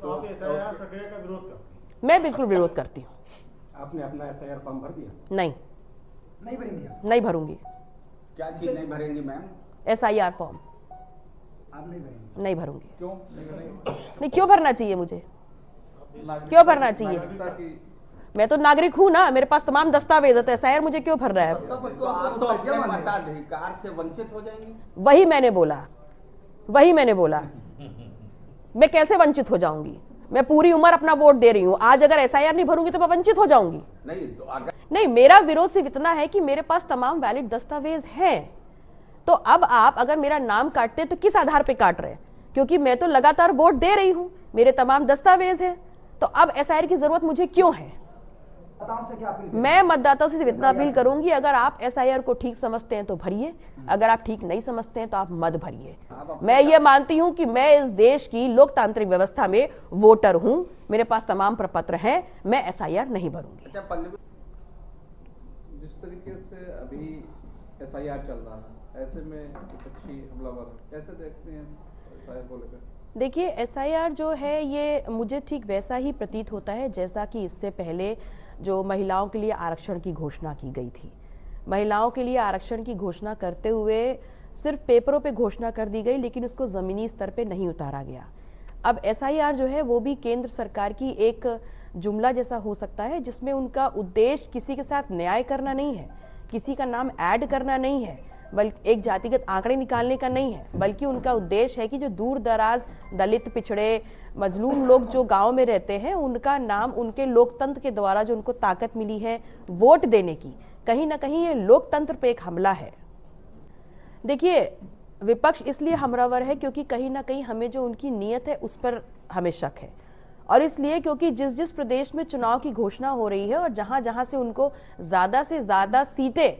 तो आप एसआईआर प्रक्रिया का विरोध करते हैं? मैं बिल्कुल विरोध करती हूँ। आपने अपना एसआईआर फॉर्म भर दिया? नहीं भरेंगे? नहीं भरूंगी। क्या चीज नहीं भरेंगी मैम? एसआईआर फॉर्म आप नहीं भरेंगे? नहीं भरूंगी। क्यों नहीं, क्यों भरना चाहिए मुझे? क्यों भरना चाहिए? मैं तो नागरिक हूँ ना, मेरे पास तमाम दस्तावेज है, तो एसआईआर मुझे क्यों भर रहा है? तो आप तो अपने मताधिकार से वंचित हो जाएंगे। वही मैंने बोला। मैं कैसे वंचित हो जाऊंगी? मैं पूरी उम्र अपना वोट दे रही हूँ, आज अगर एसआईआर नहीं भरूंगी तो मैं वंचित हो जाऊंगी? नहीं तो नहीं, मेरा विरोध सिर्फ इतना है कि मेरे पास तमाम वैलिड दस्तावेज हैं। तो अब आप अगर मेरा नाम काटते तो किस आधार पे काट रहे हैं? क्योंकि मैं तो लगातार वोट दे रही हूं, मेरे तमाम दस्तावेज हैं, तो अब एसआईआर की जरूरत मुझे क्यों है? से क्या अपील? मैं मतदाताओं से सिर्फ इतना अपील करूंगी, अगर आप एसआईआर को ठीक समझते हैं तो भरिए, अगर आप ठीक नहीं समझते हैं तो आप मत भरिए। मैं ये मानती हूं कि मैं इस देश की लोकतांत्रिक व्यवस्था में वोटर हूं, मेरे पास तमाम प्रपत्र हैं, मैं एसआईआर नहीं भरूंगी। जिस तरीके से अभी एसआईआर चल रहा है, ऐसे में विपक्षी हमलावर कैसे देखते हैं एसआईआर को लेकर? देखिए, एसआईआर जो है ये मुझे ठीक वैसा ही प्रतीत होता है जैसा कि इससे पहले जो महिलाओं के लिए आरक्षण की घोषणा की गई थी। महिलाओं के लिए आरक्षण की घोषणा करते हुए सिर्फ पेपरों पे घोषणा कर दी गई, लेकिन उसको ज़मीनी स्तर पे नहीं उतारा गया। अब एसआईआर जो है वो भी केंद्र सरकार की एक जुमला जैसा हो सकता है, जिसमें उनका उद्देश्य किसी के साथ न्याय करना नहीं है, किसी का नाम ऐड करना नहीं है, बल्कि एक जातिगत आंकड़े निकालने का नहीं है, बल्कि उनका उद्देश्य है कि जो दूर दराज दलित, पिछड़े, मजलूम लोग जो गांव में रहते हैं, उनका नाम उनके लोकतंत्र के द्वारा जो उनको ताकत मिली है वोट देने की, कहीं ना कहीं ये लोकतंत्र पे एक हमला है। देखिए, विपक्ष इसलिए हमलावर है क्योंकि कहीं ना कहीं हमें जो उनकी नीयत है उस पर हमें शक है, और इसलिए क्योंकि जिस जिस प्रदेश में चुनाव की घोषणा हो रही है और जहां जहां से उनको ज्यादा से ज्यादा सीटें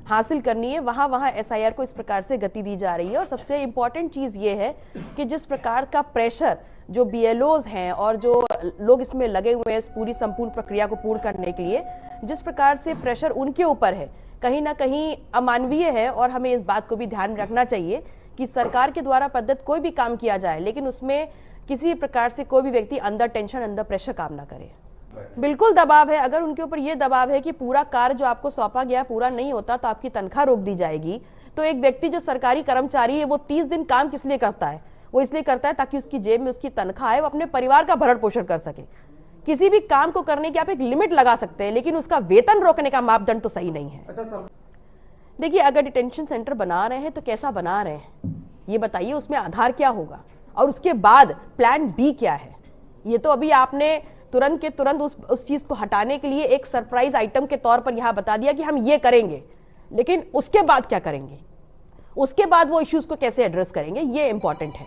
हासिल करनी है, वहां वहां एसआईआर को इस प्रकार से गति दी जा रही है। और सबसे इम्पॉर्टेंट चीज ये है कि जिस प्रकार का प्रेशर जो बीएलओज हैं और जो लोग इसमें लगे हुए हैं इस पूरी संपूर्ण प्रक्रिया को पूर्ण करने के लिए, जिस प्रकार से प्रेशर उनके ऊपर है, कहीं ना कहीं अमानवीय है। और हमें इस बात को भी ध्यान में रखना चाहिए कि सरकार के द्वारा पद्धत कोई भी काम किया जाए, लेकिन उसमें किसी प्रकार से कोई भी व्यक्ति अंडर टेंशन, अंडर प्रेशर काम ना करे। बिल्कुल दबाव है। अगर उनके ऊपर यह दबाव है कि पूरा कार्य जो आपको सौंपा गया पूरा नहीं होता तो आपकी तनख्वाह रोक दी जाएगी, तो एक व्यक्ति जो सरकारी कर्मचारी है वो 30 दिन काम किस लिए करता है? वो इसलिए करता है ताकि उसकी जेब में उसकी तनख्वाह है, वो अपने परिवार का भरण पोषण कर सके। किसी भी काम को करने की आप एक लिमिट लगा सकते हैं, लेकिन उसका वेतन रोकने का मापदंड तो सही नहीं है। देखिए, अगर डिटेंशन सेंटर बना रहे हैं तो कैसा बना रहे हैं ये बताइए, उसमें आधार क्या होगा और उसके बाद प्लान बी क्या है? ये तो अभी आपने तुरंत के तुरंत उस चीज को हटाने के लिए एक सरप्राइज आइटम के तौर पर यहां बता दिया कि हम ये करेंगे, लेकिन उसके बाद क्या करेंगे, उसके बाद वो इश्यूज को कैसे एड्रेस करेंगे, ये इंपॉर्टेंट है।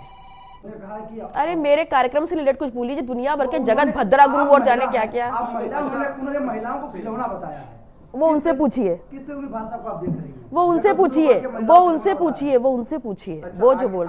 अरे मेरे कार्यक्रम से रिलेटेड कुछ बोलिए, दुनिया भर के जगत भद्रा गुरु और जाने क्या क्या। उन्होंने महिलाओं को खिलौना बताया है, वो उनसे पूछिए, किस तरह की भाषा को आप देख रही हैं? वो उनसे पूछिए, वो उनसे पूछिए, वो जो बोल